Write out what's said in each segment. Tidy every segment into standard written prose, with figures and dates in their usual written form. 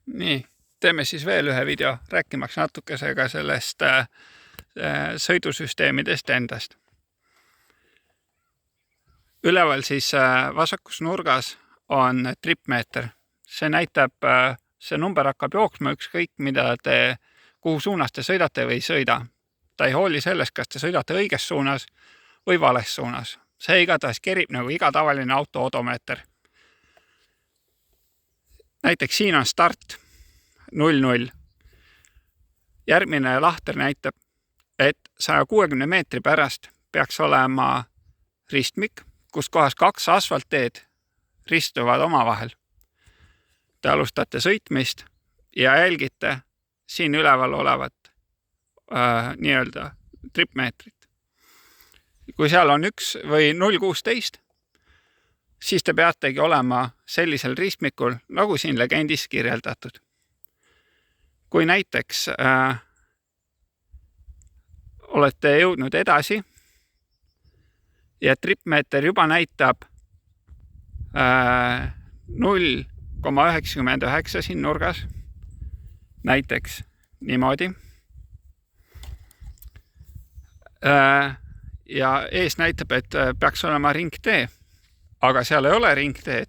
Nii, teeme siis veel ühe video rääkimaks natukesega sellest sõidusüsteemidest endast. Üleval siis vasakus nurgas on tripmeeter. See näitab, see number hakkab jooksma ükskõik, mida te, kuhu suunas te sõidate või ei sõida. Ta ei hooli sellest, kas te sõidate õiges suunas või vales suunas. See igatahes kerib nagu iga tavaline auto odomeeter. Näiteks siin on start 0,0. Järgmine lahter näitab, et 160 meetri pärast peaks olema ristmik, kus kohas kaks asfaltteed ristuvad omavahel. Te alustate sõitmist ja jälgite siin üleval olevat nii-öelda tripmeetrit. Kui seal on 1 või 0,16, siis te peategi olema sellisel ristmikul, nagu siin legendis kirjeldatud. Kui näiteks olete jõudnud edasi ja tripmeeter juba näitab 0,99 siin nurgas, näiteks niimoodi. Ja ees näitab, et peaks olema ringtee, aga seal ei ole ringteed,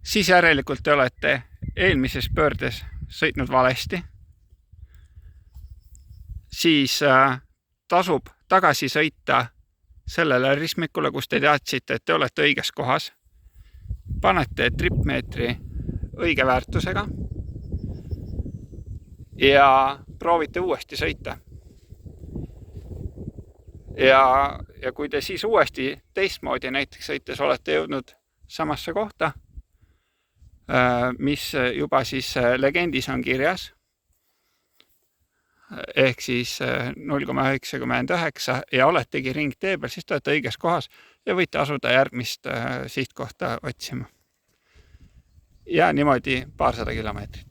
siis järelikult te olete eelmises pöördes sõitnud valesti, siis tasub tagasi sõita sellele ristmikule, kus te teadsite, et te olete õiges kohas. Panete tripmeetri õige väärtusega ja proovite uuesti sõita. Ja kui te siis uuesti teistmoodi näiteks sõites olete jõudnud samasse kohta, mis juba siis legendis on kirjas, ehk siis 0,99 ja oletegi ringtee peal, siis te olete õiges kohas ja võite asuda järgmist sihtkohta otsima. Ja niimoodi paarsada kilomeetrit.